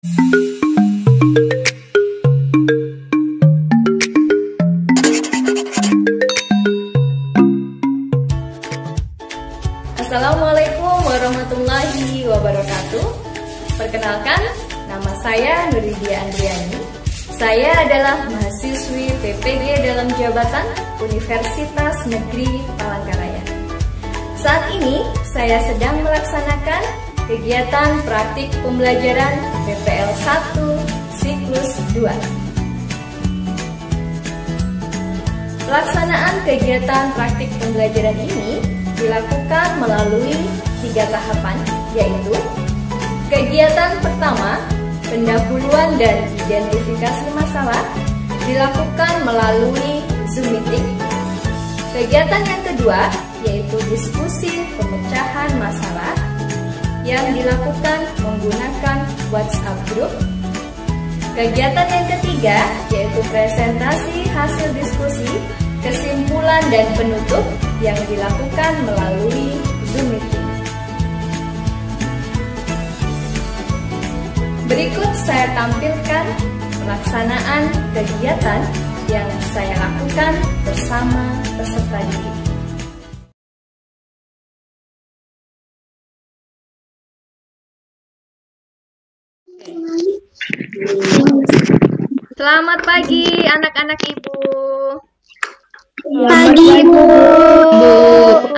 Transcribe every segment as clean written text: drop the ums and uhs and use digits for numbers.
Assalamualaikum warahmatullahi wabarakatuh. Perkenalkan, nama saya Nuridia Andriani. Saya adalah mahasiswi PPG dalam jabatan Universitas Negeri Palangkaraya. Saat ini saya sedang melaksanakan kegiatan praktik pembelajaran PPL 1 siklus 2. Pelaksanaan kegiatan praktik pembelajaran ini dilakukan melalui 3 tahapan, yaitu kegiatan pertama, pendahuluan dan identifikasi masalah, dilakukan melalui Zoom meeting. Kegiatan yang kedua, yaitu diskusi pemecahan masalah, yang dilakukan menggunakan WhatsApp group. Kegiatan yang ketiga, yaitu presentasi hasil diskusi, kesimpulan dan penutup, yang dilakukan melalui Zoom meeting. Berikut saya tampilkan pelaksanaan kegiatan yang saya lakukan bersama peserta didik. Selamat pagi anak-anak ibu. Pagi, Bu.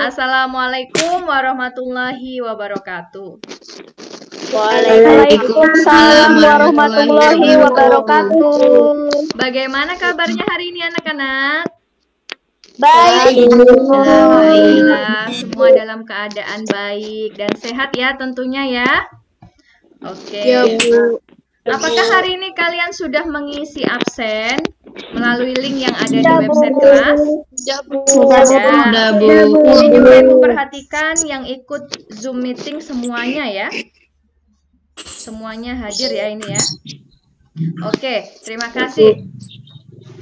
Assalamualaikum warahmatullahi wabarakatuh. Waalaikumsalam warahmatullahi wabarakatuh. Bagaimana kabarnya hari ini anak-anak? Baik. Alhamdulillah, semua dalam keadaan baik dan sehat ya tentunya ya. Oke. Ya, Bu. Apakah hari ini kalian sudah mengisi absen melalui link yang ada di website kelas? Sudah, Bu. Ini juga Ibu perhatikan yang ikut Zoom meeting semuanya ya. Semuanya hadir ya ini ya. Oke, terima kasih.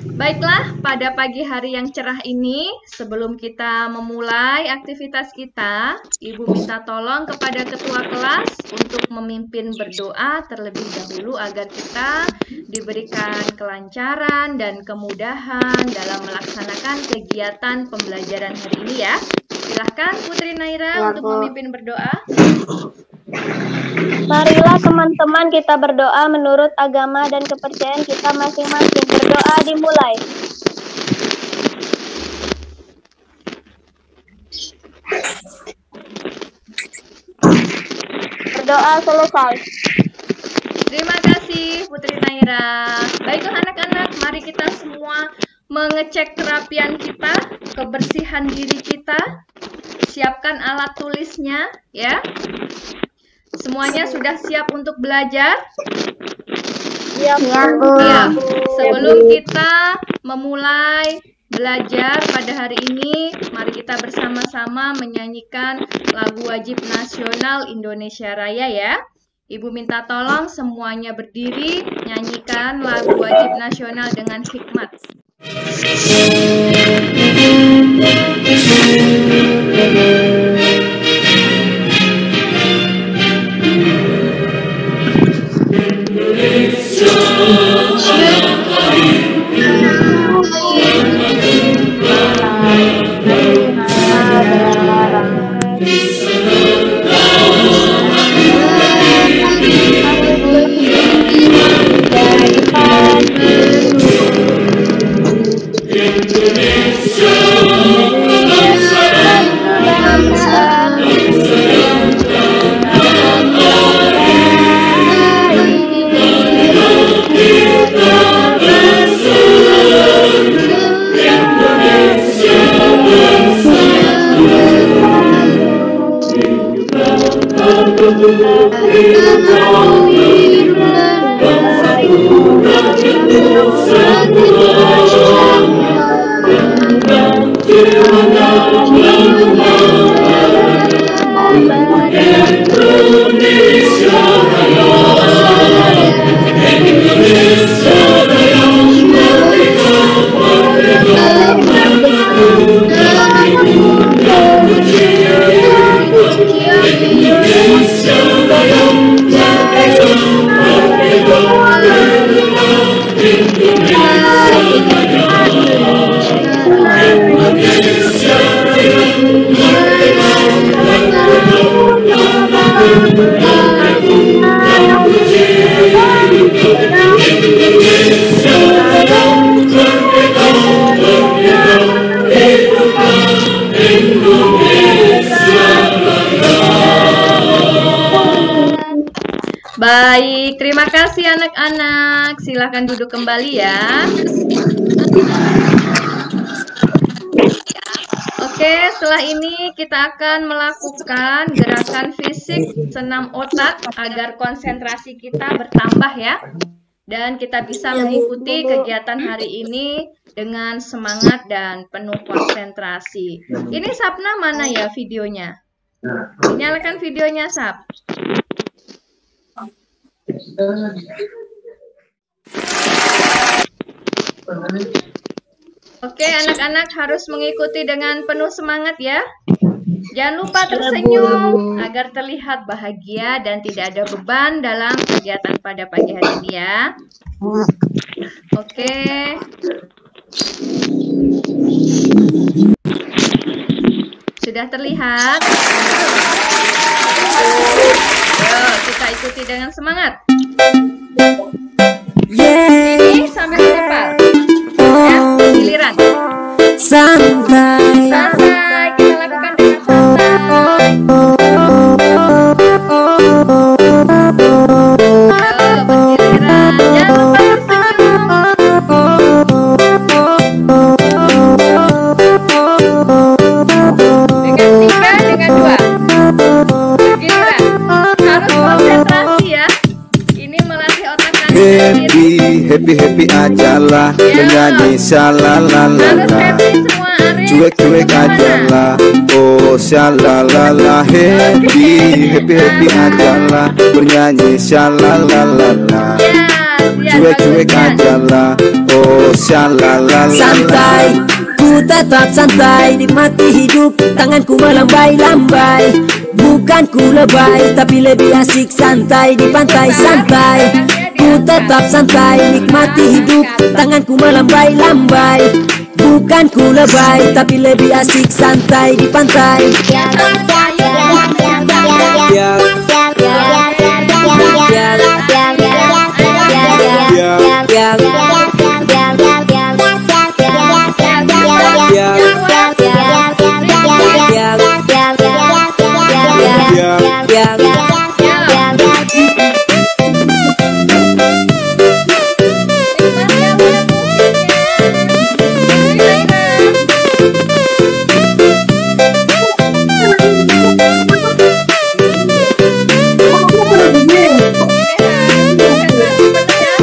Baiklah, pada pagi hari yang cerah ini, sebelum kita memulai aktivitas kita, Ibu minta tolong kepada ketua kelas untuk memimpin berdoa terlebih dahulu agar kita diberikan kelancaran dan kemudahan dalam melaksanakan kegiatan pembelajaran hari ini ya. Silahkan Putri Naira untuk memimpin berdoa. Marilah teman-teman kita berdoa menurut agama dan kepercayaan kita masing-masing. Berdoa dimulai. Berdoa selesai. Terima kasih Putri Naira. Baiklah anak-anak, mari kita semua mengecek kerapian kita, kebersihan diri kita. Siapkan alat tulisnya ya. Semuanya sudah siap untuk belajar? Ya, Bu. Ya. Sebelum kita memulai belajar pada hari ini, mari kita bersama-sama menyanyikan lagu wajib nasional Indonesia Raya ya. Ibu minta tolong semuanya berdiri, nyanyikan lagu wajib nasional dengan hikmat. terima kasih anak-anak. Silahkan duduk kembali ya. Oke, setelah ini kita akan melakukan gerakan fisik senam otak agar konsentrasi kita bertambah ya. Dan kita bisa mengikuti kegiatan hari ini dengan semangat dan penuh konsentrasi. Ini Sapna mana ya videonya? Nyalakan videonya, Sap. Oke, anak-anak harus mengikuti dengan penuh semangat ya. Jangan lupa tersenyum agar terlihat bahagia dan tidak ada beban dalam kegiatan pada pagi hari ini ya. Oke. Sudah terlihat? Ayo, kita ikuti dengan semangat. Ini sambil menepal. Ya, giliran. Santai. Santai, kita lakukan dengan santai. Ayo, bergiliran. Jangan lupa tersenyum. Dengan 3, dengan 2. Bergiliran. Harus konsentrasi ya. Ini melatih otak kalian sendiri. Happy ajalah, bernyanyi shalalala. Harus happy semua, Arif. Cuek ajalah, oh shalalala. Happy ajalah, bernyanyi shalalala. Cuek ajalah, oh shalalala. Santai, ku tetap santai, nikmati hidup, tanganku melambai-lambai. Bukan ku lebay, tapi lebih asik santai di pantai santai. Ku tetap santai, nikmati hidup, tanganku melambai-lambai. Bukan ku lebay, tapi lebih asik santai di pantai. Sama jempol. Ayo aja.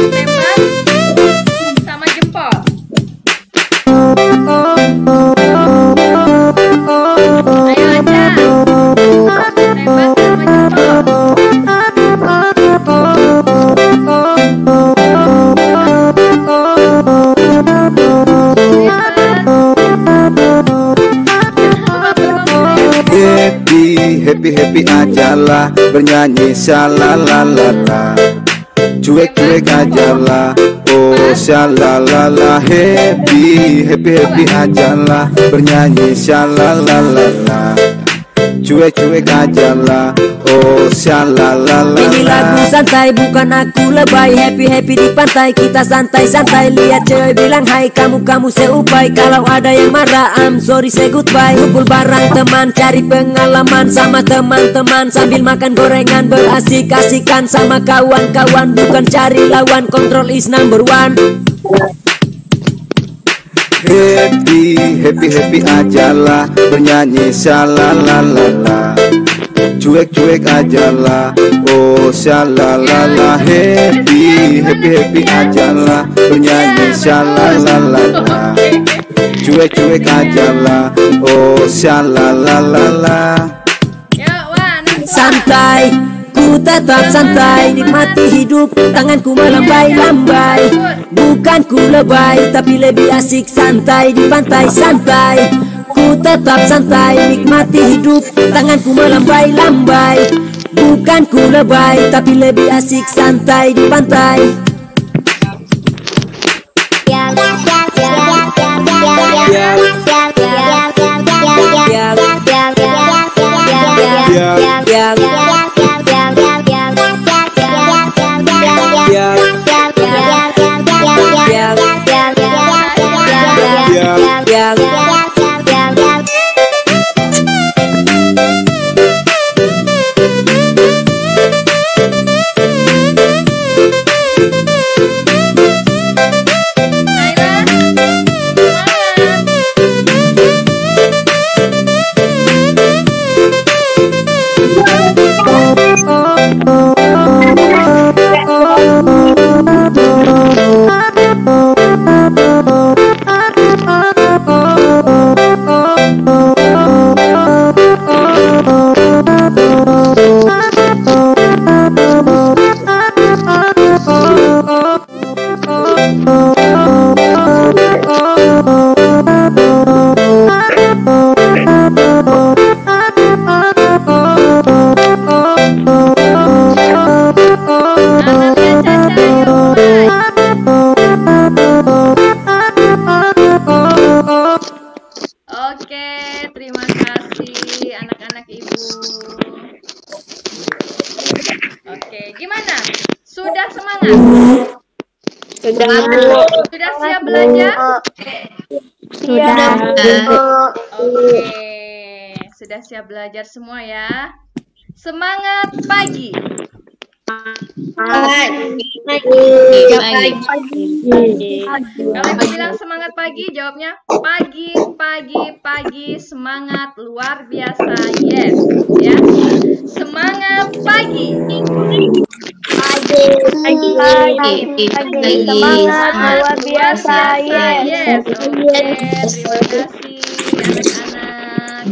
Tembak sama jempol. Happy ajalah, bernyanyi shalalala. Cuek ajalah, oh shalalala. Happy ajalah, bernyanyi shalalala. Cuek ajalah, oh shalalala. Ini lagu santai, bukan aku lebay. Happy di pantai, kita santai-santai. Lihat cewek bilang hai, kamu seupai. Kalau ada yang marah, I'm sorry say goodbye. Kumpul bareng teman, cari pengalaman sama teman-teman. Sambil makan gorengan, berasik-asikan sama kawan-kawan. Bukan cari lawan, control is number one. Happy ajalah, bernyanyi shalalala. Cuek ajalah, oh shalalala. Happy ajalah, bernyanyi shalalala. Cuek ajalah, oh shalalala. Santai, ku tetap santai, nikmati hidup, tanganku melambai-lambai. Bukan ku lebay, tapi lebih asik santai di pantai santai. Ku tetap santai, nikmati hidup, tanganku melambai-lambai. Bukan ku lebay, tapi lebih asik santai di pantai. semangat? Sudah siap belajar? Sudah. Oke, sudah siap belajar semua ya. Semangat pagi. Kalau ibu bilang semangat pagi, jawabnya pagi, pagi, pagi, semangat luar biasa. Yes, ya. Semangat pagi. Semangat luar biasa. Yes. Oke, terima kasih anak-anak.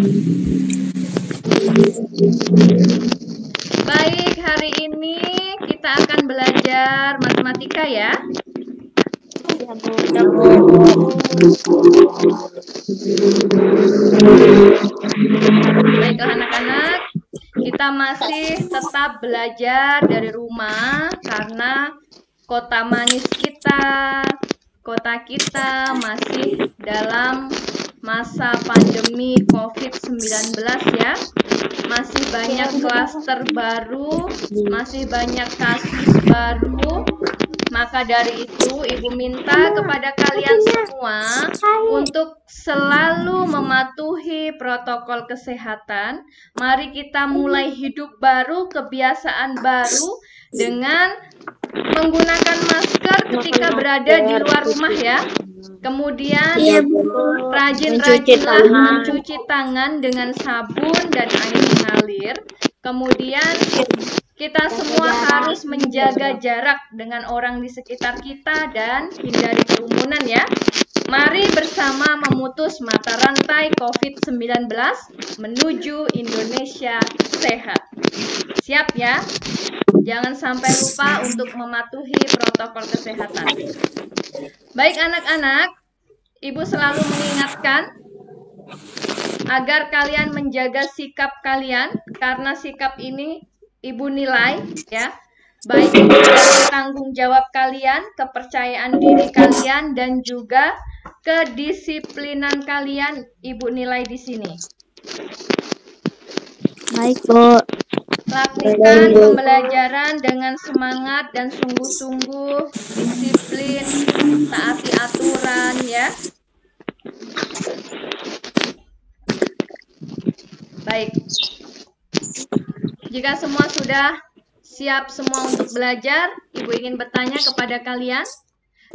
Baik, hari ini kita akan belajar matematika ya. Baiklah anak-anak, kita masih tetap belajar dari rumah karena kota manis kita, kota kita masih dalam masa pandemi COVID-19 ya. Masih banyak klaster baru, masih banyak kasus baru. Maka dari itu, Ibu minta kepada kalian semua untuk selalu mematuhi protokol kesehatan. Mari kita mulai hidup baru, kebiasaan baru dengan menggunakan masker ketika berada di luar rumah ya. Kemudian rajin-rajinlah mencuci tangan dengan sabun dan air mengalir. Kemudian kita semua harus menjaga jarak dengan orang di sekitar kita dan hindari kerumunan ya. Mari bersama memutus mata rantai COVID-19 menuju Indonesia sehat. Siap ya? Jangan sampai lupa untuk mematuhi protokol kesehatan. Baik anak-anak, Ibu selalu mengingatkan agar kalian menjaga sikap kalian, karena sikap ini Ibu nilai ya, baik dari tanggung jawab kalian, kepercayaan diri kalian, dan juga kedisiplinan kalian Ibu nilai di sini. Baik, Bu. Lakukan pembelajaran dengan semangat dan sungguh-sungguh, disiplin, taati aturan ya. Baik. Jika semua sudah siap semua untuk belajar, Ibu ingin bertanya kepada kalian.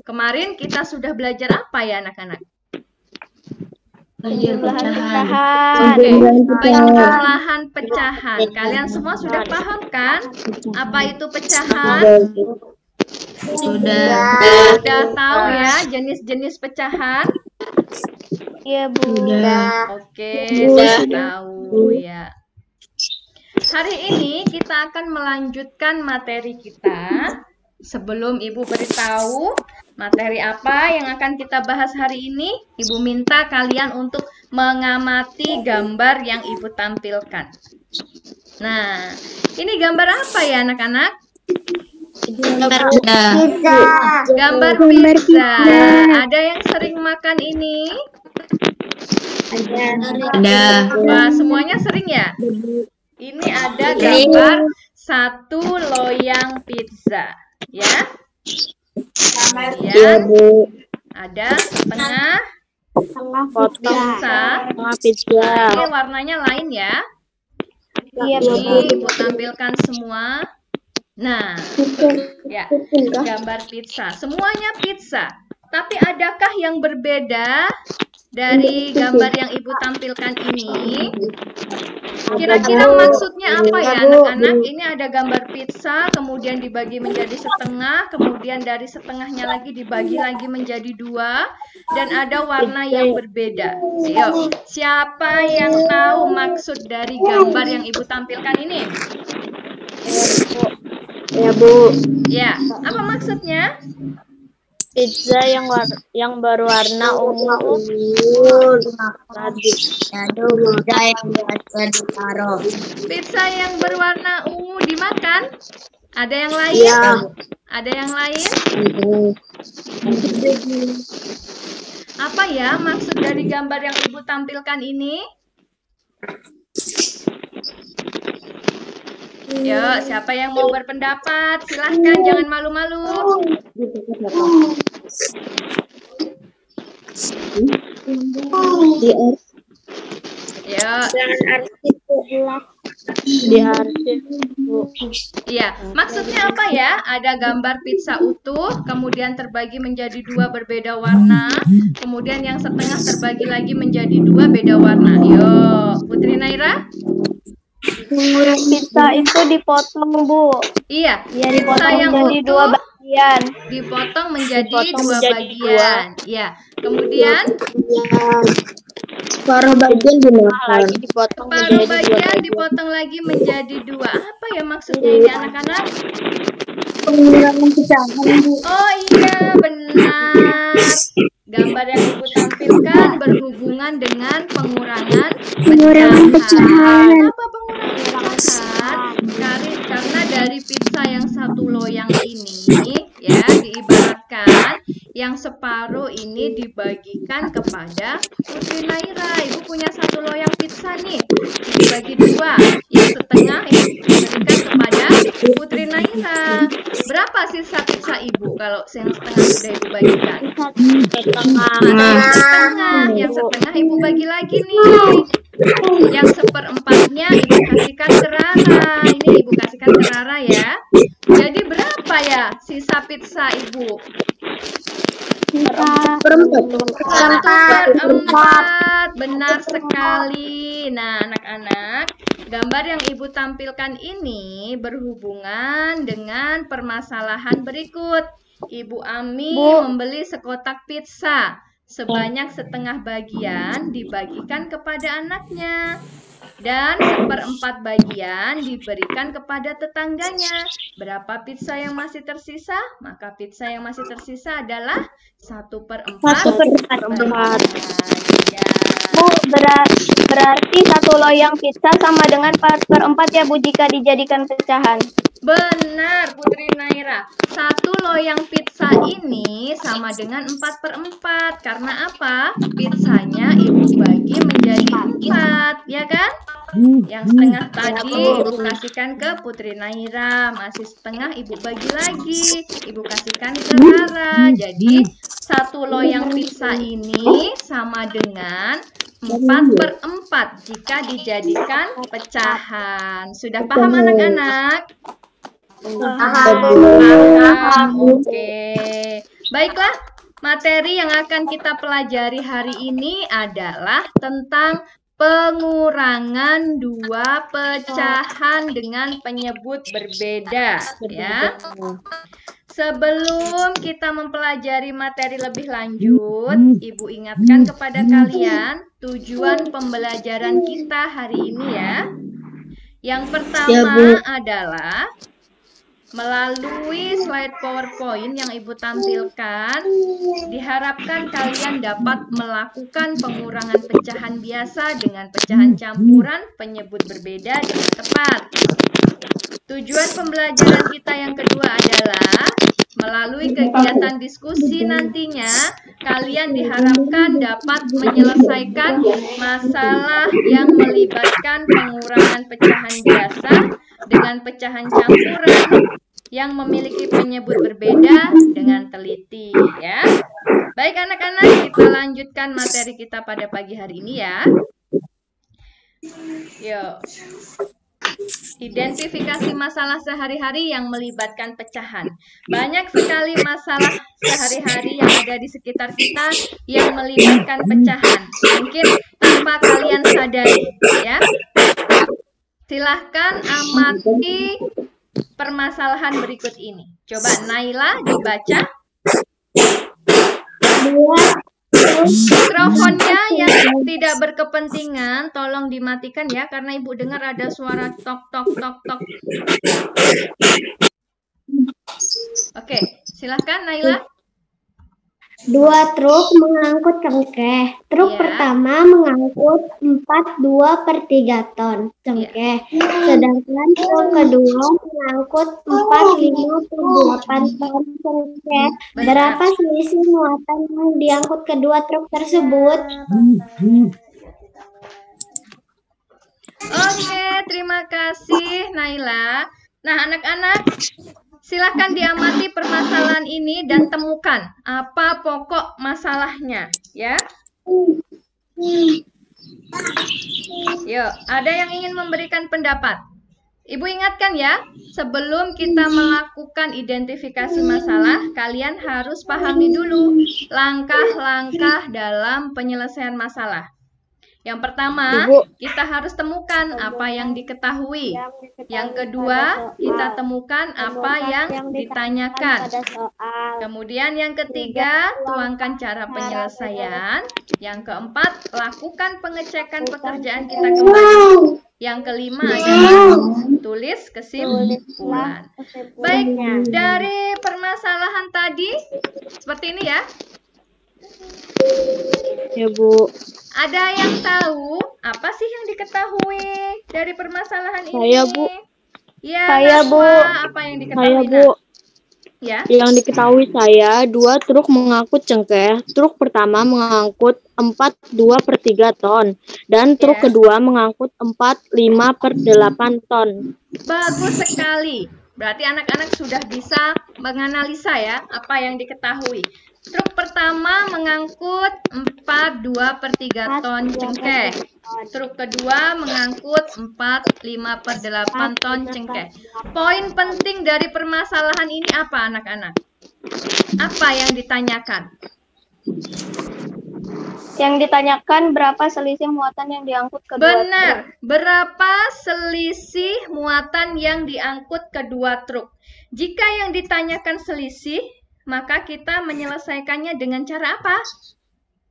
Kemarin kita sudah belajar apa ya anak-anak? Pecahan. Oke, penjumlahan pecahan. Kalian semua sudah paham kan? Apa itu pecahan? Sudah tahu ya jenis-jenis pecahan? Iya, Bu. Oke, sudah tahu ya. Hari ini kita akan melanjutkan materi kita. Sebelum Ibu beritahu materi apa yang akan kita bahas hari ini, Ibu minta kalian untuk mengamati gambar yang Ibu tampilkan. Nah, ini gambar apa ya anak-anak? Gambar pizza. Ada yang sering makan ini? Ada. Wah, semuanya sering ya? Ini ada gambar satu loyang pizza. Ya. Kemudian ada setengah pizza. Ini warnanya lain ya. Ini Ibu tampilkan semua. Nah, ya, gambar pizza. Semuanya pizza. Tapi adakah yang berbeda dari gambar yang Ibu tampilkan ini? Kira-kira maksudnya apa ya anak-anak? Ini ada gambar pizza, kemudian dibagi menjadi setengah, kemudian dari setengahnya lagi dibagi lagi menjadi dua, dan ada warna yang berbeda. Ayo, siapa yang tahu maksud dari gambar yang Ibu tampilkan ini? Ya, Bu. Ya, apa maksudnya? Pizza yang berwarna ungu. Pizza yang berwarna ungu dimakan? Ada yang lain? Iya. Ada yang lain? Apa ya maksud dari gambar yang Ibu tampilkan ini? Yuk, siapa yang mau berpendapat? Silahkan, jangan malu-malu. Yuk. Iya, maksudnya apa ya? Ada gambar pizza utuh, kemudian terbagi menjadi dua berbeda warna, kemudian yang setengah terbagi lagi menjadi dua beda warna. Yuk, Putri Naira? Pizza itu dipotong, Bu. Iya, Dipotong yang menjadi utuh dua bagian. dipotong menjadi dua bagian. Ya, kemudian Separuh bagian dimakan. separuh bagian dipotong lagi menjadi dua. Apa ya maksudnya ini anak-anak? Pengurangan pecahan, Bu. Oh iya, benar. Gambar yang Ibu tampilkan berhubungan dengan pengurangan pecahan. Kenapa pengurangan pecahan? Karena dari pizza yang satu loyang ini, ya, diibaratkan yang separuh ini dibagikan kepada Putri Naira. Ibu punya satu loyang pizza nih, dibagi dua. Yang setengah ini diberikan kepada Putri Naira. Berapa sisa pizza Ibu kalau yang setengah sudah Ibu bagikan? Yang setengah Ibu bagi lagi nih. Yang seperempatnya Ibu kasihkan ke Rara. Ini Ibu kasihkan ke Rara ya. Jadi berapa ya sisa pizza Ibu? Seperempat. Benar sekali. Nah, anak-anak, gambar yang Ibu tampilkan ini berhubungan dengan permasalahan berikut. Ibu Ami membeli sekotak pizza. Sebanyak setengah bagian dibagikan kepada anaknya. Dan seperempat bagian diberikan kepada tetangganya. Berapa pizza yang masih tersisa? Maka pizza yang masih tersisa adalah 1/4 bagian. Ya. Bu, berarti satu loyang pizza sama dengan 4/4 ya, Bu, jika dijadikan pecahan. Benar, Putri Naira. Satu loyang pizza ini sama dengan 4/4. Karena apa? Pizzanya Ibu bagi menjadi 4, ya kan? Yang setengah tadi Ibu kasihkan ke Putri Naira. Masih setengah Ibu bagi lagi. Ibu kasihkan ke Rara. Jadi, satu loyang pizza ini sama dengan 4/4 jika dijadikan pecahan. Sudah paham anak-anak? Paham. Oke. Baiklah, materi yang akan kita pelajari hari ini adalah tentang pengurangan dua pecahan dengan penyebut berbeda, ya. Sebelum kita mempelajari materi lebih lanjut, Ibu ingatkan kepada kalian tujuan pembelajaran kita hari ini ya. Yang pertama adalah melalui slide PowerPoint yang Ibu tampilkan, diharapkan kalian dapat melakukan pengurangan pecahan biasa dengan pecahan campuran penyebut berbeda dengan tepat. Tujuan pembelajaran kita yang kedua adalah melalui kegiatan diskusi nantinya, kalian diharapkan dapat menyelesaikan masalah yang melibatkan pengurangan pecahan biasa dengan pecahan campuran yang memiliki penyebut berbeda dengan teliti, ya. Baik anak-anak, kita lanjutkan materi kita pada pagi hari ini ya. Yuk. Identifikasi masalah sehari-hari yang melibatkan pecahan. Banyak sekali masalah sehari-hari yang ada di sekitar kita yang melibatkan pecahan. Mungkin tanpa kalian sadari, ya. Silahkan amati permasalahan berikut ini. Coba Naila dibaca. Mikrofonnya yang tidak berkepentingan tolong dimatikan ya, karena Ibu dengar ada suara tok tok tok tok. Oke, silahkan Naila. 2 truk mengangkut cengkeh. Truk pertama mengangkut 42/3 ton cengkeh. Sedangkan truk kedua mengangkut 45/8 ton cengkeh. Berapa selisih muatan yang diangkut kedua truk tersebut? Oke, terima kasih Naila. Nah, anak-anak, silakan diamati permasalahan ini dan temukan apa pokok masalahnya, ya. Yuk, ada yang ingin memberikan pendapat? Ibu ingatkan ya, sebelum kita melakukan identifikasi masalah, kalian harus pahami dulu langkah-langkah dalam penyelesaian masalah. Yang pertama, kita harus temukan apa yang diketahui. Yang kedua, kita temukan apa yang ditanyakan. Kemudian yang ketiga, tuangkan cara penyelesaian. Yang keempat, lakukan pengecekan pekerjaan kita kembali. Yang kelima adalah tulis kesimpulan. Baik, dari permasalahan tadi, seperti ini ya. Ya, Bu. Ada yang tahu apa sih yang diketahui dari permasalahan ini? Saya, Bu. Ya, Saya, Bu. Apa yang diketahui? Saya, Bu. Ya. Yang diketahui saya, 2 truk mengangkut cengkeh. Truk pertama mengangkut 4,2/3 ton. Dan truk kedua mengangkut 4,5/8 ton. Bagus sekali. Berarti anak-anak sudah bisa menganalisa ya apa yang diketahui. Truk pertama mengangkut 4,2/3 ton cengkeh. Truk kedua mengangkut 4,5/8 ton cengkeh. Poin penting dari permasalahan ini apa, anak-anak? Apa yang ditanyakan? Yang ditanyakan berapa selisih muatan yang diangkut kedua truk. Benar. Berapa selisih muatan yang diangkut kedua truk? Jika yang ditanyakan selisih, maka kita menyelesaikannya dengan cara apa?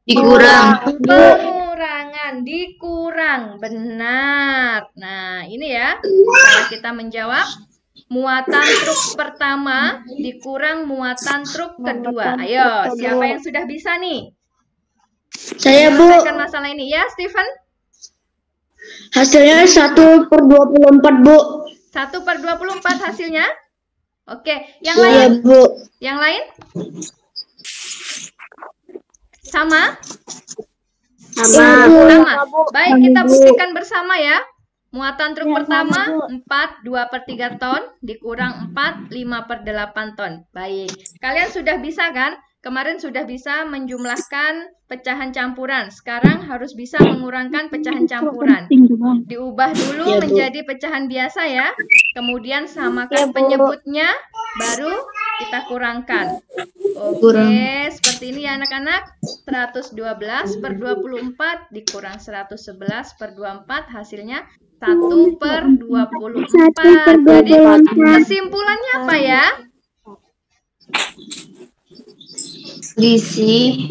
Dikurang. Pengurangan, dikurang. Benar. Nah, ini ya. Cara kita menjawab. Muatan truk pertama dikurang muatan truk kedua. Ayo, siapa yang sudah bisa nih? Saya, Bu. Menyelesaikan masalah ini. Ya, Steven? Hasilnya 1/24, Bu. 1/24 hasilnya? Oke, yang Iya, lain? Bu. Yang lain? Sama? Sama. Baik, kita buktikan bersama ya. Muatan truk pertama 4,2/3 ton dikurang 4,5/8 ton. Baik. Kalian sudah bisa kan? Kemarin sudah bisa menjumlahkan pecahan campuran. Sekarang harus bisa mengurangkan pecahan campuran. Diubah dulu menjadi pecahan biasa ya. Kemudian samakan penyebutnya, baru kita kurangkan. Oke, seperti ini ya anak-anak. 112/24 dikurang 111/24 hasilnya 1/24. Jadi kesimpulannya apa ya? Selisih.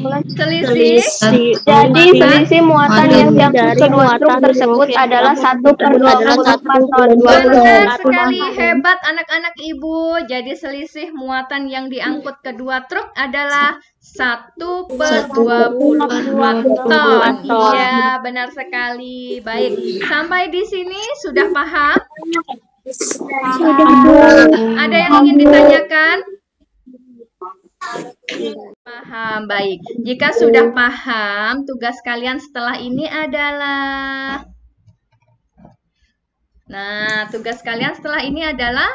Jadi selisih muatan yang diangkut kedua truk tersebut adalah 1/24 ton. Benar sekali, hebat anak-anak ibu. Jadi selisih muatan yang diangkut kedua truk adalah 1/24 ton. Iya, benar sekali. Baik, sampai di sini sudah paham? Ada yang ingin ditanyakan? Paham, baik. Jika sudah paham, tugas kalian setelah ini adalah... Nah, tugas kalian setelah ini adalah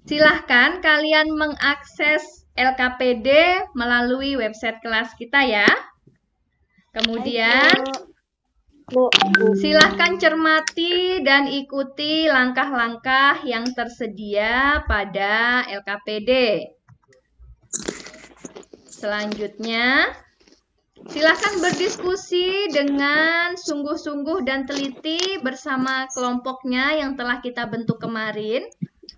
silahkan kalian mengakses LKPD melalui website kelas kita ya. Kemudian silahkan cermati dan ikuti langkah-langkah yang tersedia pada LKPD. Selanjutnya, silakan berdiskusi dengan sungguh-sungguh dan teliti bersama kelompoknya yang telah kita bentuk kemarin.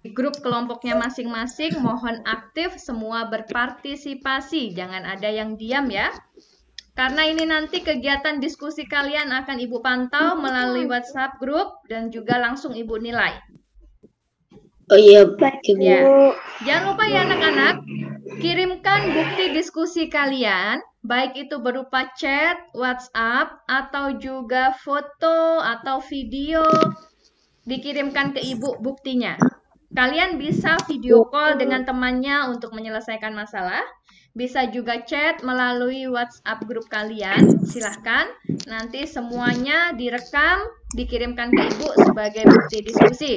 Di grup kelompoknya masing-masing, mohon aktif semua berpartisipasi. Jangan ada yang diam ya. Karena ini nanti kegiatan diskusi kalian akan Ibu pantau melalui WhatsApp grup dan juga langsung Ibu nilai. Oh iya, baik, Bu. Ya. Jangan lupa ya anak-anak, kirimkan bukti diskusi kalian, baik itu berupa chat, WhatsApp, atau juga foto atau video, dikirimkan ke Ibu buktinya. Kalian bisa video call dengan temannya untuk menyelesaikan masalah. Bisa juga chat melalui WhatsApp grup kalian. Silahkan. Nanti semuanya direkam, dikirimkan ke Ibu sebagai bukti diskusi.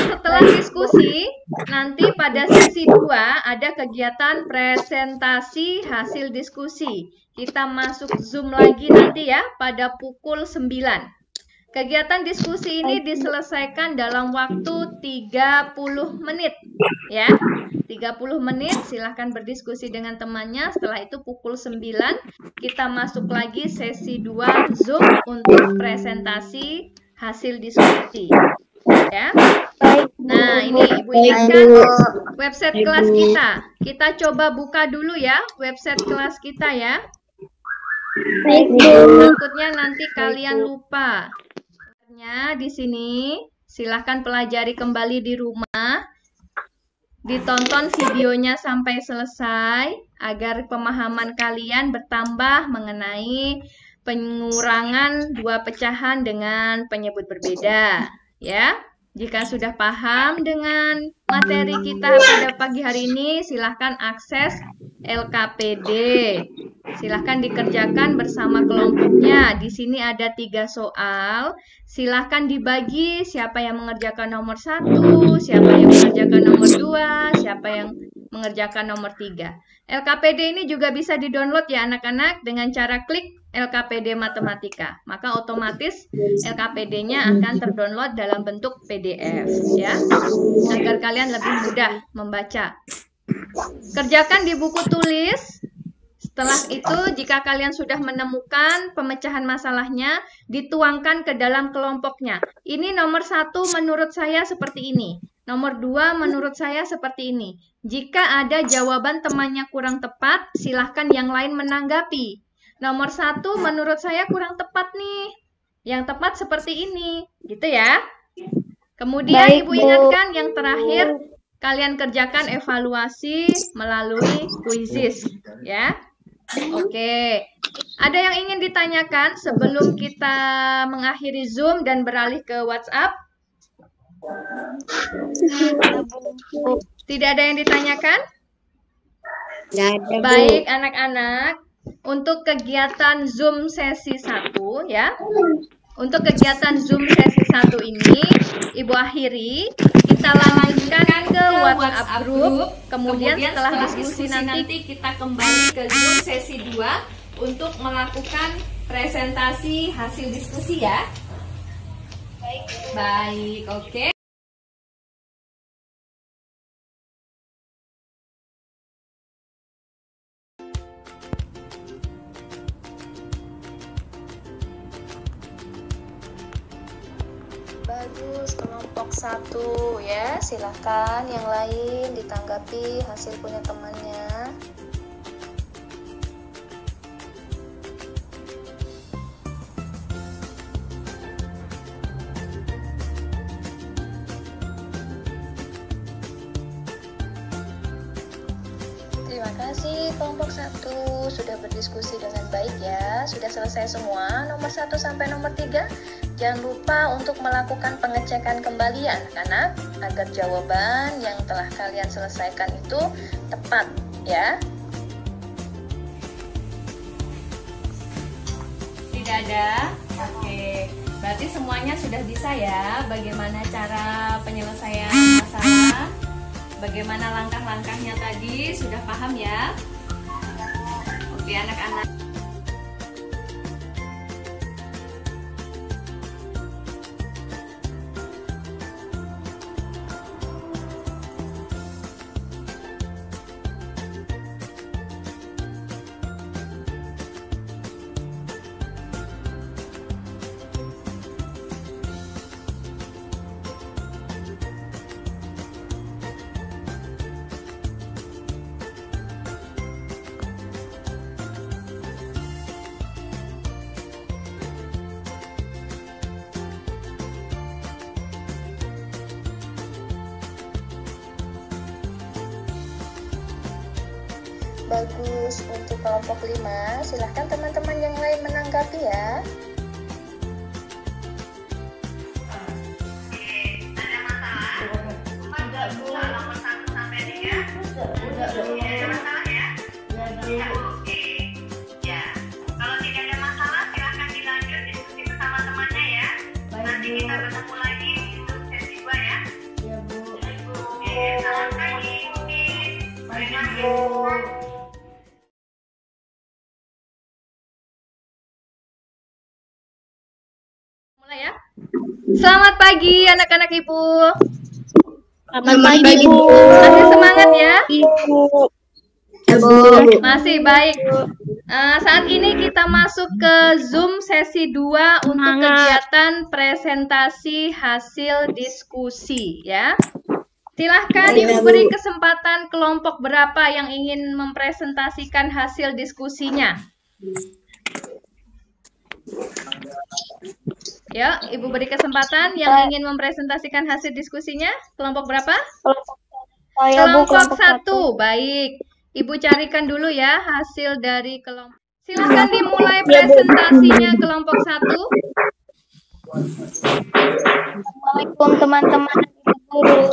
Setelah diskusi, nanti pada sesi 2 ada kegiatan presentasi hasil diskusi. Kita masuk Zoom lagi nanti ya pada pukul 9. Kegiatan diskusi ini diselesaikan dalam waktu 30 menit ya. 30 menit silahkan berdiskusi dengan temannya. Setelah itu pukul 9 kita masuk lagi sesi 2 Zoom untuk presentasi hasil diskusi ya. Nah, ini Ibu ingatkan website kelas kita. Kita coba buka dulu ya website kelas kita ya. Takutnya nanti kalian lupa. Di sini silahkan pelajari kembali di rumah, ditonton videonya sampai selesai agar pemahaman kalian bertambah mengenai pengurangan dua pecahan dengan penyebut berbeda ya. Jika sudah paham dengan materi kita pada pagi hari ini, silahkan akses LKPD. Silahkan dikerjakan bersama kelompoknya. Di sini ada 3 soal. Silahkan dibagi siapa yang mengerjakan nomor 1, siapa yang mengerjakan nomor 2, siapa yang mengerjakan nomor 3. LKPD ini juga bisa di-download ya anak-anak dengan cara klik LKPD Matematika. Maka otomatis LKPD-nya akan terdownload dalam bentuk PDF ya. Agar kalian lebih mudah membaca. Kerjakan di buku tulis. Setelah itu, jika kalian sudah menemukan pemecahan masalahnya, dituangkan ke dalam kelompoknya. Ini nomor 1 menurut saya seperti ini. Nomor 2 menurut saya seperti ini. Jika ada jawaban temannya kurang tepat, silahkan yang lain menanggapi. Nomor 1 menurut saya kurang tepat nih. Yang tepat seperti ini. Gitu ya. Kemudian Ibu ingatkan yang terakhir, kalian kerjakan evaluasi melalui quizzes. Ya. Oke, ada yang ingin ditanyakan sebelum kita mengakhiri Zoom dan beralih ke WhatsApp? Tidak ada yang ditanyakan? Baik anak-anak, untuk kegiatan Zoom sesi 1 ya. Untuk kegiatan Zoom sesi 1 ini, Ibu akhiri, kita lanjutkan ke WhatsApp group. Kemudian setelah diskusi nanti kita kembali ke Zoom sesi 2 untuk melakukan presentasi hasil diskusi ya. Baik, oke. Bagus, kelompok 1 ya, silahkan yang lain ditanggapi hasil punya temannya. Terima kasih kelompok 1 sudah berdiskusi dengan baik ya. Sudah selesai semua nomor 1 sampai nomor 3. Jangan lupa untuk melakukan pengecekan kembali ya anak-anak, agar jawaban yang telah kalian selesaikan itu tepat ya. Tidak ada? Oke, berarti semuanya sudah bisa ya bagaimana cara penyelesaian masalah, bagaimana langkah-langkahnya tadi, sudah paham ya? Oke anak-anak. Bagus, untuk kelompok 5, silahkan teman-teman yang lain menanggapi ya. Ada masalah? Mulai ya. Selamat pagi anak-anak Ibu. Selamat pagi, Bu. Masih semangat ya? Ibu. Masih baik. Saat ini kita masuk ke Zoom sesi 2 untuk Semangat. kegiatan presentasi hasil diskusi ya. Silahkan Ibu beri kesempatan kelompok berapa yang ingin mempresentasikan hasil diskusinya. Ya, Ibu beri kesempatan yang ingin mempresentasikan hasil diskusinya. Kelompok berapa? Kelompok 1. Baik. Ibu carikan dulu ya hasil dari kelompok. Silahkan dimulai presentasinya kelompok 1. Assalamualaikum teman-teman guru.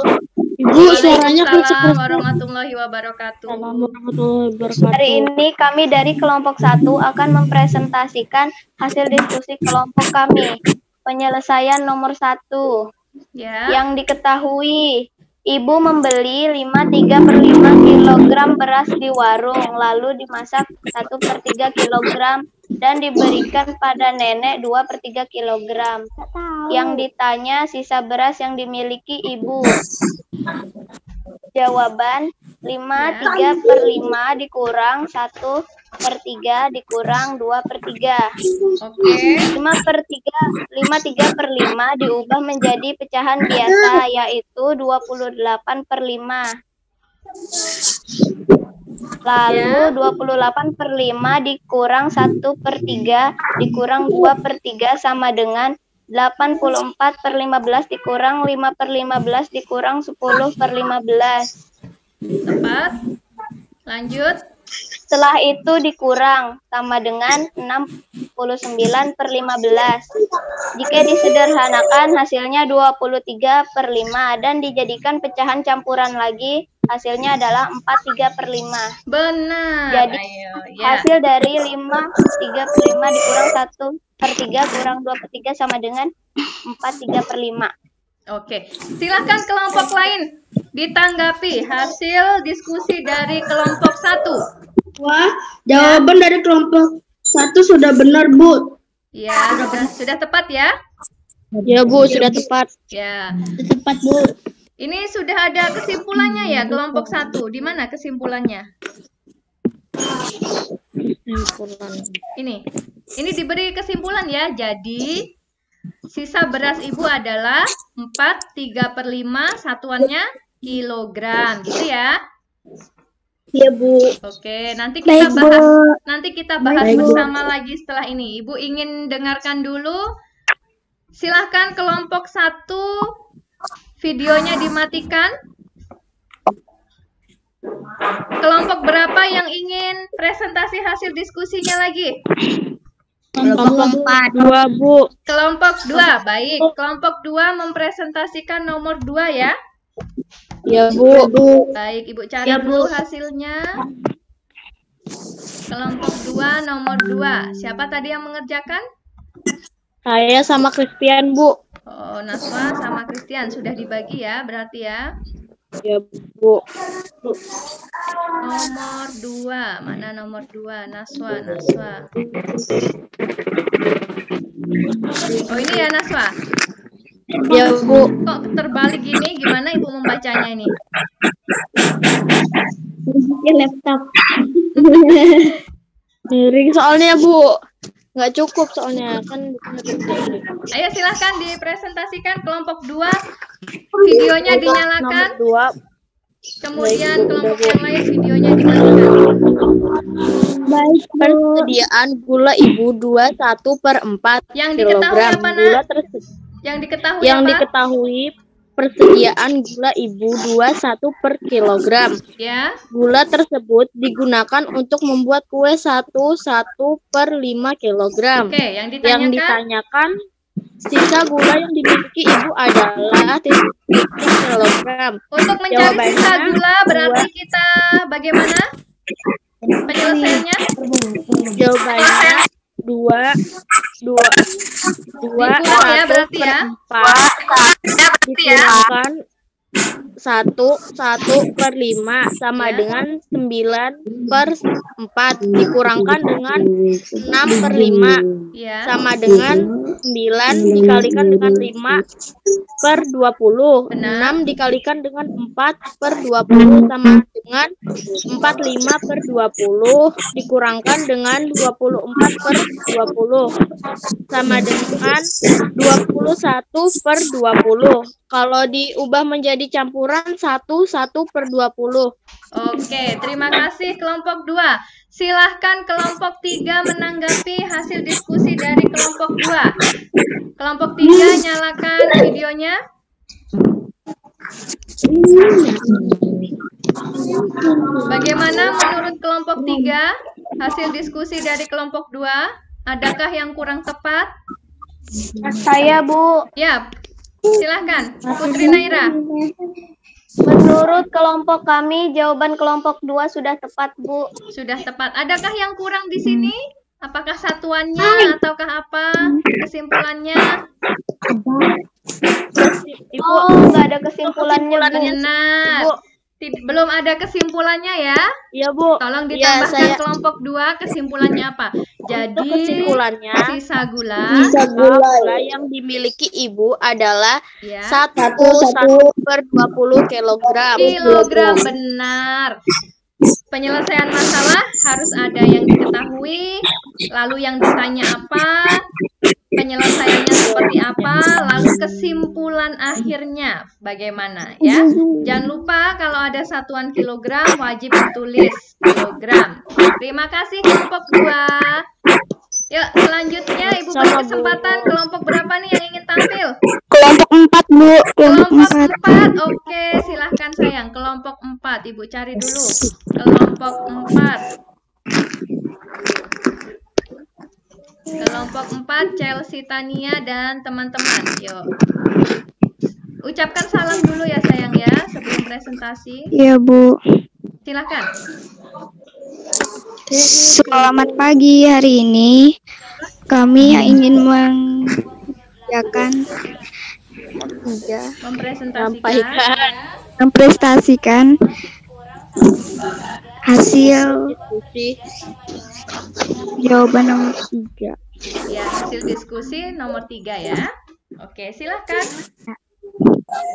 Ibu, suaranya Waalaikumsalam warahmatullahi wabarakatuh. Warahmatullahi wabarakatuh. Hari ini kami dari kelompok 1 akan mempresentasikan hasil diskusi kelompok kami. Penyelesaian nomor 1. Ya. Yang diketahui, Ibu membeli 5/3/5 kg beras di warung, lalu dimasak 1/3 kg dan diberikan pada nenek 2/3 kg. Yang ditanya sisa beras yang dimiliki Ibu. Jawaban 5/3/5 dikurang 1/3 dikurang 2/3. Oke. 5/3/5 diubah menjadi pecahan biasa, yaitu 28/5. Lalu 28/5 dikurang 1/3 dikurang 2/3 sama dengan 84/15 dikurang 5/15 dikurang 10/15. Tepat. Lanjut. Setelah itu dikurang sama dengan 69/15. Jika disederhanakan hasilnya 23/5 dan dijadikan pecahan campuran lagi, hasilnya adalah 43/5. Benar. Jadi Ayo, ya. hasil dari 5/3/5 dikurang 1/3 kurang 2/3 sama dengan 4/3/5. Oke. Silakan kelompok lain ditanggapi hasil diskusi dari kelompok 1. Wah, jawaban dari kelompok 1 sudah benar, Bu. Ya, sudah tepat ya? Ya, Bu, sudah tepat. Ya. Tepat, Bu. Ini sudah ada kesimpulannya ya kelompok 1. Di mana kesimpulannya? Ini diberi kesimpulan ya. Jadi sisa beras Ibu adalah 4/3/5 satuannya kilogram, gitu ya. Iya, Bu. Oke, nanti kita bahas bersama lagi setelah ini. Ibu ingin dengarkan dulu. Silahkan kelompok 1 videonya dimatikan. Kelompok berapa yang ingin presentasi hasil diskusinya lagi? Kelompok 2, Bu. Kelompok 2, baik. Kelompok 2 mempresentasikan nomor 2 ya. Ya, Bu. Baik, Ibu cari dulu hasilnya. Kelompok 2 nomor 2. Siapa tadi yang mengerjakan? Saya sama Christian, Bu. Oh, Naswa sama Christian sudah dibagi ya, berarti ya. Ya, Bu. Nomor 2, mana nomor 2? Naswa. Oh, ini ya Naswa. Ya, Bu. Kok terbalik gini? Gimana Ibu membacanya ini? Laptop. Miring soalnya, Bu. Nggak cukup soalnya kan. Ayo silahkan dipresentasikan kelompok 2. Videonya dinyalakan. Nomor 2. Kemudian kelompok yang lain videonya dimatikan. Baik, persediaan gula Ibu 21/4 Yang diketahui kilogram. apa, Nak? Gula Yang diketahui yang apa? diketahui persediaan gula Ibu 21 per kilogram. Ya. Gula tersebut digunakan untuk membuat kue 1/5 kilogram. Oke, yang Yang ditanyakan. ditanyakan sisa gula yang dimiliki Ibu adalah 3 kilogram. Untuk mencari sisa gula berarti kita bagaimana penyelesaiannya? Jawabannya 2 Dikurang ya berarti ya. dikurangkan 1 1/5 sama Ya. dengan 9/4 dikurangkan dengan 6/5 Ya. sama dengan 9 dikalikan dengan 5/20. Benar. 6 dikalikan dengan 4/20 sama dengan 45/20 dikurangkan dengan 24/20 sama dengan 21/20. Kalau diubah menjadi campuran 1/20. Oke, terima kasih kelompok 2. Silahkan kelompok 3 menanggapi hasil diskusi dari kelompok 2. Kelompok 3 nyalakan videonya. Bagaimana menurut kelompok 3 hasil diskusi dari kelompok 2? Adakah yang kurang tepat? Saya, Bu. Ya, silahkan Putri Naira. Menurut kelompok kami, jawaban kelompok 2 sudah tepat, Bu. Sudah tepat. Adakah yang kurang di sini? Apakah satuannya ataukah apa kesimpulannya? Oh, nggak ada kesimpulannya, Bu. Benar. Belum ada kesimpulannya ya? Iya, Bu. Tolong Ya, ditambahkan kelompok 2 kesimpulannya apa? Jadi kesimpulannya sisa gula gula yang dimiliki ibu adalah ya 1/20 kilogram. kilogram, benar. Penyelesaian masalah harus ada yang diketahui, lalu yang ditanya apa, penyelesaiannya seperti apa, lalu kesimpulan akhirnya bagaimana ya. Jangan lupa kalau ada satuan kilogram wajib ditulis kilogram. Terima kasih kelompok 2. Yuk selanjutnya Ibu beri kesempatan kelompok berapa nih yang ingin tampil? Kelompok 4, Bu. Kelompok 4. Oke, silahkan sayang. Kelompok 4. Ibu cari dulu. Kelompok 4. Kelompok 4, Chelsea Tania dan teman-teman. Yuk. Ucapkan salam dulu ya sayang ya sebelum presentasi. Iya, Bu. Silahkan. Selamat pagi. Hari ini kami ingin mengerjakan mempresentasikan hasil jawaban nomor 3. Ya, hasil diskusi nomor 3 ya. Oke, silahkan.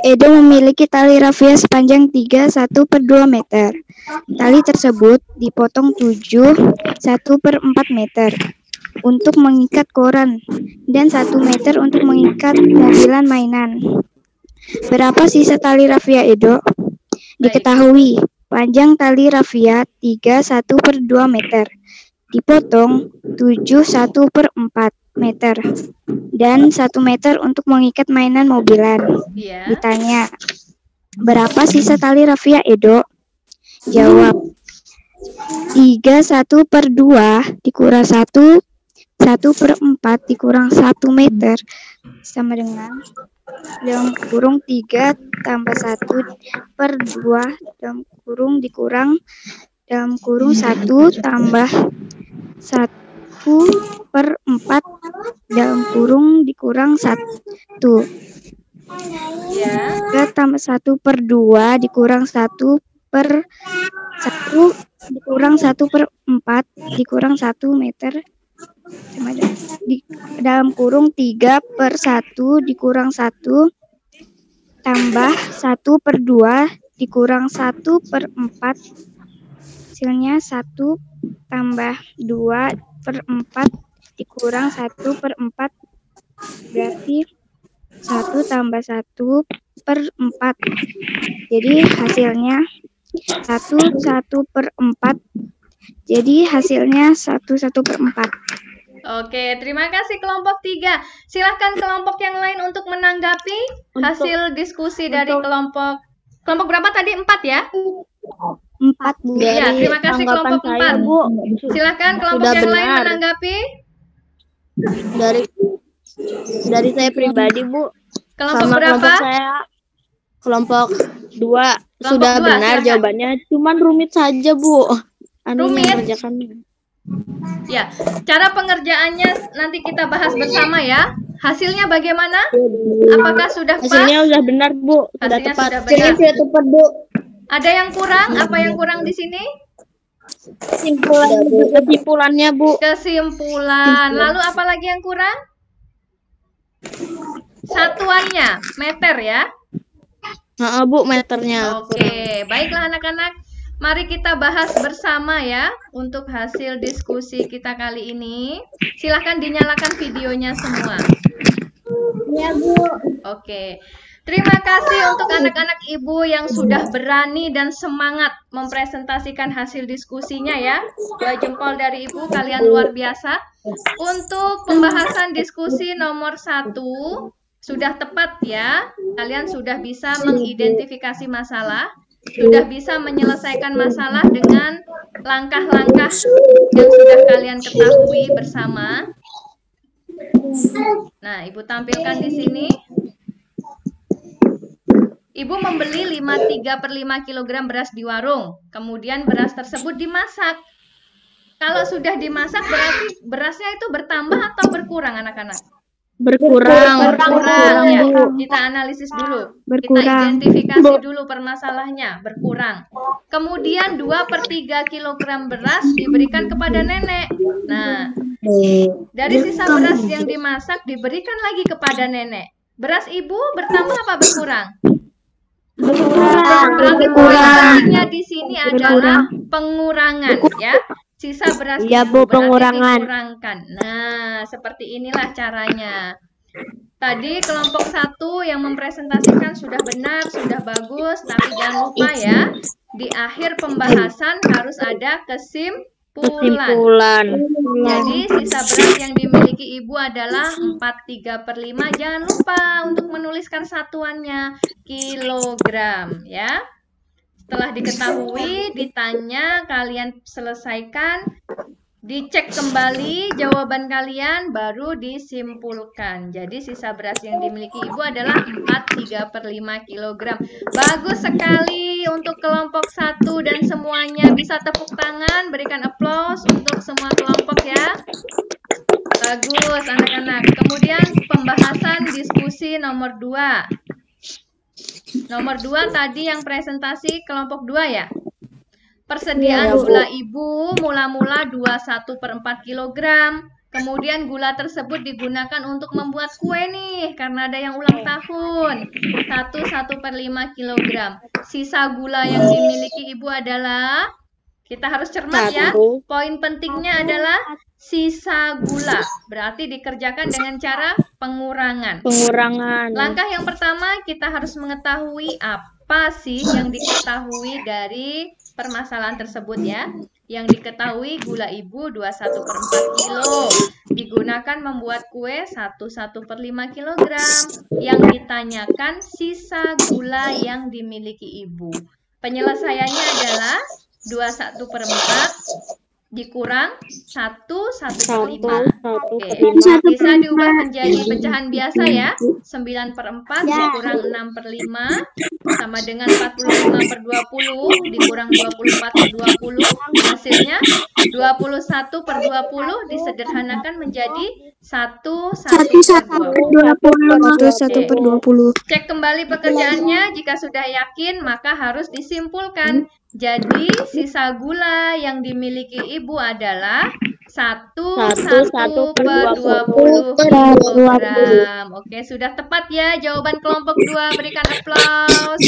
Edo memiliki tali rafia sepanjang 31/2 meter. Tali tersebut dipotong 1/4 meter untuk mengikat koran dan 1 meter untuk mengikat mobilan mainan. Berapa sisa tali rafia Edo? Diketahui panjang tali rafia 31/2 meter. Dipotong 1/4 meter dan 1 meter untuk mengikat mainan mobilan. Ya. Ditanya, berapa sisa tali rafia Edo? Jawab, 31/2 dikurang 1/4 dikurang 1 meter sama dengan dalam kurung 3 tambah 1/2 dalam kurung dikurang dalam kurung 1 tambah 1/4 dalam kurung dikurang 1. Ya. 3 tambah 1/2 dikurang 1/1 dikurang 1/4 dikurang 1 meter sama di dalam kurung 3/1 dikurang 1 tambah 1/2 dikurang 1/4 hasilnya 1 tambah 2/4 dikurang 1/4 berarti 1 tambah 1/4. Jadi hasilnya 1/4. Jadi hasilnya 1/4. Oke, terima kasih kelompok 3. Silahkan kelompok yang lain untuk menanggapi hasil diskusi dari kelompok berapa tadi? 4 ya? 4, Bu. Iya, terima kasih kelompok 4. Bu. Silahkan kelompok yang lain menanggapi. Dari saya pribadi, Bu. Kelompok Sama berapa? kelompok saya. Kelompok 2 sudah 2, benar silakan. jawabannya, cuman rumit saja, Bu. Rumit? Mengerjakannya. Ya, cara pengerjaannya nanti kita bahas bersama ya. Hasilnya bagaimana? Apakah sudah pas? Hasilnya sudah benar, Bu. Sudah Hasilnya tepat. sudah benar. Sudah tepat, Bu. Ada yang kurang? Apa yang kurang di sini? Kesimpulannya, Bu. Kesimpulan. Lalu apa lagi yang kurang? Satuannya, meter ya. Bu, meternya. Oke, baiklah anak-anak. Mari kita bahas bersama ya untuk hasil diskusi kita kali ini. Silahkan dinyalakan videonya semua. Ya, Bu. Oke. Terima kasih untuk anak-anak ibu yang sudah berani dan semangat mempresentasikan hasil diskusinya ya. 2 jempol dari ibu, kalian luar biasa. Untuk pembahasan diskusi nomor 1, sudah tepat ya. Kalian sudah bisa mengidentifikasi masalah, sudah bisa menyelesaikan masalah dengan langkah-langkah yang sudah kalian ketahui bersama. Nah, ibu tampilkan di sini. Ibu membeli 53/5 kg beras di warung. Kemudian beras tersebut dimasak. Kalau sudah dimasak berarti berasnya itu bertambah atau berkurang anak-anak? Berkurang. Ya. Kita analisis dulu. Kita identifikasi dulu permasalahannya. Berkurang. Kemudian 2/3 kg beras diberikan kepada nenek. Nah, dari sisa beras yang dimasak diberikan lagi kepada nenek. Beras ibu bertambah apa berkurang? Berarti poin pentingnya di sini adalah pengurangan ya. Sisa beras Ya, ibu Bu, berarti pengurangan. dikurangkan. Nah, seperti inilah caranya. Tadi kelompok 1 yang mempresentasikan sudah benar, sudah bagus, tapi jangan lupa ya, di akhir pembahasan harus ada kesimpulan. Jadi sisa beras yang dimiliki ibu adalah 43/5. Jangan lupa untuk menuliskan satuannya kilogram ya. Setelah diketahui, ditanya, kalian selesaikan, dicek kembali jawaban kalian, baru disimpulkan. Jadi sisa beras yang dimiliki ibu adalah 43/5 kg. Bagus sekali untuk kelompok 1 dan semuanya. Bisa tepuk tangan, berikan aplaus untuk semua kelompok ya. Bagus anak-anak. Kemudian pembahasan diskusi nomor 2. Nomor 2 tadi yang presentasi kelompok 2 ya. Persediaan gula ibu mula-mula 21/4 kg. Kemudian gula tersebut digunakan untuk membuat kue nih, karena ada yang ulang tahun. 1/5 kg. Sisa gula yang dimiliki ibu adalah, kita harus cermat ya. Poin pentingnya adalah sisa gula. Berarti dikerjakan dengan cara pengurangan. Langkah yang pertama, kita harus mengetahui apa sih yang diketahui dari permasalahan tersebut ya. Yang diketahui gula ibu 21/4 kilo. Digunakan membuat kue 1/5 kg. Yang ditanyakan sisa gula yang dimiliki ibu. Penyelesaiannya adalah 21/4 dikurang 1/1/5. Oke. Bisa diubah menjadi pecahan biasa ya. 9/4 dikurang 6/5 sama dengan 45/20 dikurang 24/20. Hasilnya 21/20 disederhanakan menjadi 1/20. Cek kembali pekerjaannya. Jika sudah yakin, maka harus disimpulkan. Jadi sisa gula yang dimiliki ibu adalah 1/20 kg. Oke, sudah tepat ya jawaban kelompok 2. Berikan aplaus.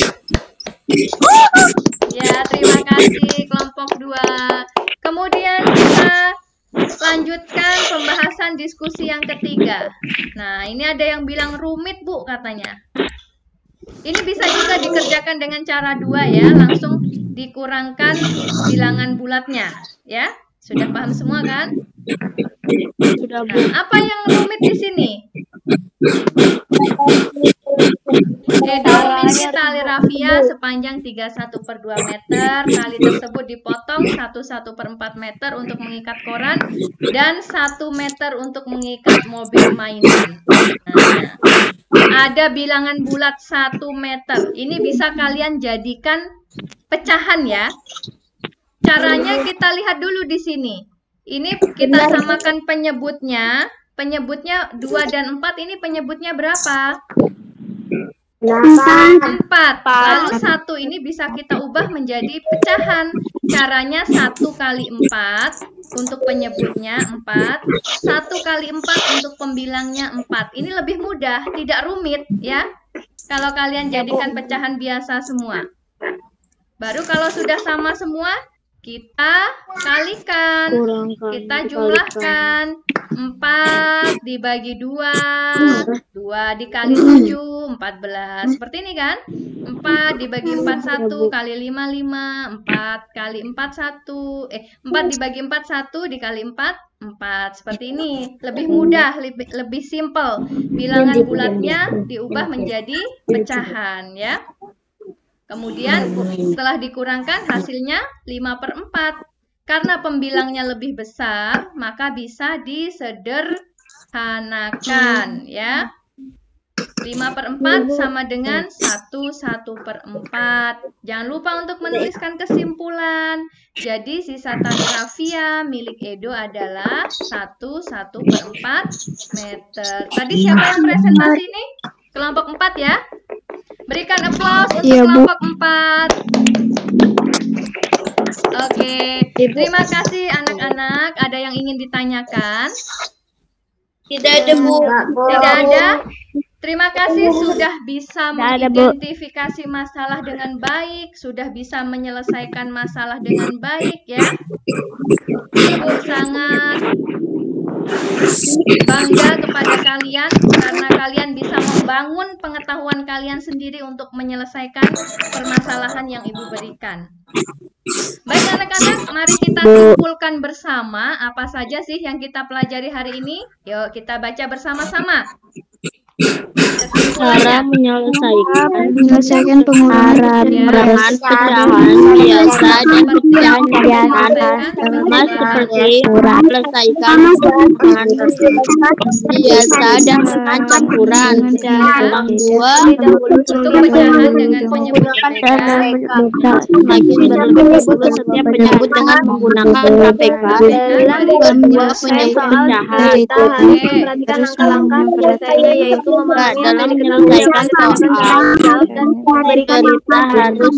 Ya, terima kasih kelompok 2. Kemudian kita lanjutkan pembahasan diskusi yang ketiga. Nah, ini ada yang bilang rumit, Bu, katanya. Ini bisa juga dikerjakan dengan cara 2 ya, langsung dikurangkan bilangan bulatnya, ya. Sudah paham semua kan? Sudah, Bu. Nah, apa yang rumit di sini? Dimiliki tali rafia sepanjang 31/2 meter. Tali tersebut dipotong 1/4 meter untuk mengikat koran dan 1 meter untuk mengikat mobil mainan. Nah, ada bilangan bulat 1 meter. Ini bisa kalian jadikan pecahan ya. Caranya kita lihat dulu di sini. Ini kita samakan penyebutnya. Penyebutnya 2 dan 4 ini penyebutnya berapa? 8. 4. Lalu 1 ini bisa kita ubah menjadi pecahan. Caranya 1 kali 4 untuk penyebutnya 4. 1 kali 4 untuk pembilangnya 4. Ini lebih mudah, tidak rumit ya. Kalau kalian jadikan pecahan biasa semua. Baru kalau sudah sama semua, kita kalikan. Kita jumlahkan. 4 dibagi 2, 2 dikali 7, 14. Seperti ini kan? 4 dibagi 4, 1 kali 5, 5. 4 kali 4, 1. 4 dibagi 4, 1 dikali 4, 4. Seperti ini. Lebih mudah, lebih simple. Bilangan bulatnya diubah menjadi pecahan ya. Kemudian setelah dikurangkan hasilnya 5/4. Karena pembilangnya lebih besar, maka bisa disederhanakan ya. 5/4 sama dengan 1/4. Jangan lupa untuk menuliskan kesimpulan. Jadi sisa tali rafia milik Edo adalah 1/4 meter. Tadi siapa yang presentasi ini? Kelompok 4 ya. Berikan aplaus untuk kelompok 4. Oke, terima kasih anak-anak. Ada yang ingin ditanyakan? Tidak ada, Bu. Tidak ada? Terima kasih sudah bisa mengidentifikasi masalah dengan baik, sudah bisa menyelesaikan masalah dengan baik ya. Ibu sangat bangga kepada kalian karena kalian bisa membangun pengetahuan kalian sendiri untuk menyelesaikan permasalahan yang Ibu berikan. Baik anak-anak, mari kita simpulkan bersama apa saja sih yang kita pelajari hari ini. Yuk kita baca bersama-sama. Cara menyelesaikan pengurangan pecahan biasa dan pecahan campuran sama seperti menyelesaikan pecahan biasa dan pecahan campuran. Yang 2, Untuk pecahan dengan penyebut mereka. semakin berlebih setiap penyebut dengan menggunakan KPK. Kedua, penyebut pecahan. Perhatikan langkah-langkah penyelesaiannya, yaitu memahami Dalam menyelesaikan soal, kita harus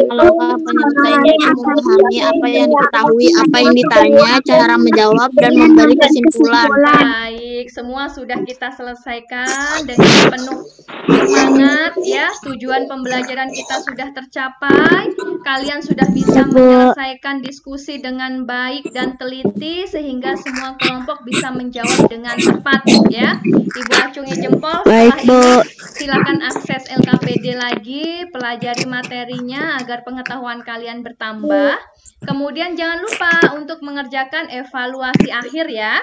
langkah penyelesaiannya itu memahami apa yang diketahui, apa yang ditanya, cara menjawab, dan memberi kesimpulan. Baik, semua sudah kita selesaikan dengan penuh semangat ya. Tujuan pembelajaran kita sudah tercapai. Kalian sudah bisa menyelesaikan diskusi dengan baik dan teliti sehingga semua kelompok bisa menjawab dengan tepat ya. Ibu acungi jempol. Setelah ini silakan akses LKPD lagi, pelajari materinya agar pengetahuan kalian bertambah. Kemudian jangan lupa untuk mengerjakan evaluasi akhir ya.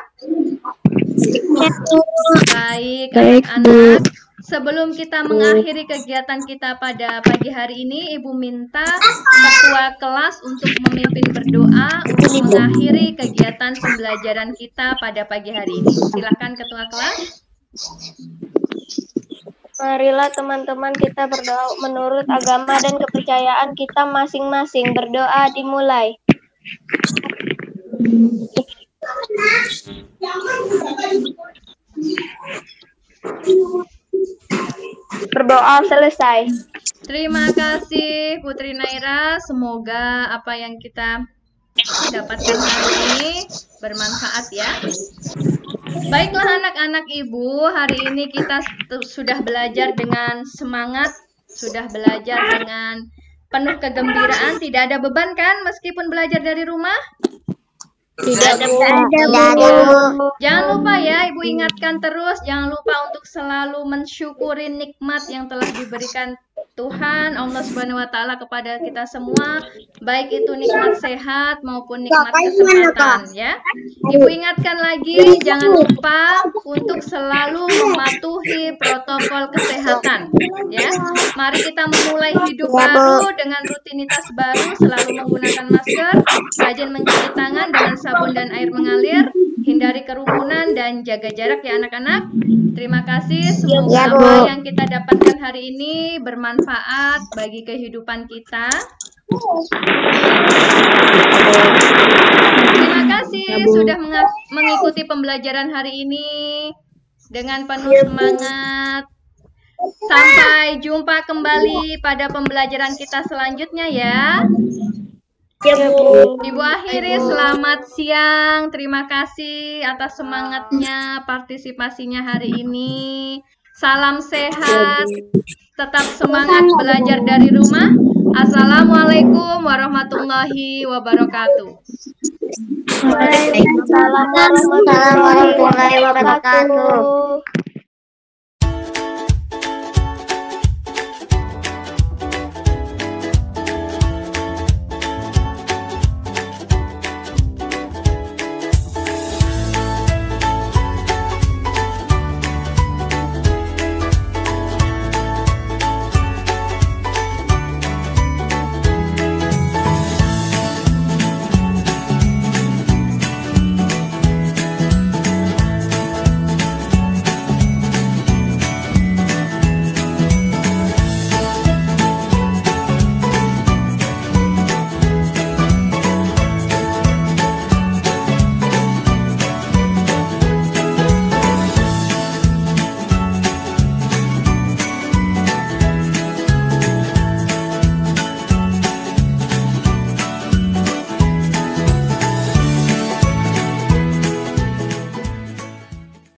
Baik anak-anak. Sebelum kita mengakhiri kegiatan kita pada pagi hari ini, Ibu minta ketua kelas untuk memimpin berdoa untuk mengakhiri kegiatan pembelajaran kita pada pagi hari ini. Silakan ketua kelas. Marilah teman-teman kita berdoa menurut agama dan kepercayaan kita masing-masing. Berdoa dimulai. Berdoa selesai. Terima kasih Putri Naira. Semoga apa yang kita dapatkan hari ini bermanfaat ya. Baiklah anak-anak Ibu, hari ini kita sudah belajar dengan semangat, sudah belajar dengan penuh kegembiraan, tidak ada beban kan meskipun belajar dari rumah? Tidak ada, Jangan lupa ya, Ibu ingatkan terus, jangan lupa untuk selalu mensyukuri nikmat yang telah diberikan Tuhan Allah Subhanahu wa taala kepada kita semua, baik itu nikmat sehat maupun nikmat kesehatan ya. Ibu ingatkan lagi, jangan lupa untuk selalu mematuhi protokol kesehatan ya. Mari kita memulai hidup baru dengan rutinitas baru, selalu menggunakan masker, rajin mencuci tangan dengan sabun dan air mengalir, hindari kerumunan dan jaga jarak ya anak-anak. Terima kasih, semoga apa yang kita dapatkan hari ini bermanfaat bagi kehidupan kita. Terima kasih sudah mengikuti pembelajaran hari ini dengan penuh semangat. Sampai jumpa kembali pada pembelajaran kita selanjutnya ya. Ibu akhiri, selamat siang. Terima kasih atas semangatnya, partisipasinya hari ini. Salam sehat, tetap semangat belajar dari rumah. Assalamualaikum warahmatullahi wabarakatuh. Waalaikumsalam warahmatullahi wabarakatuh.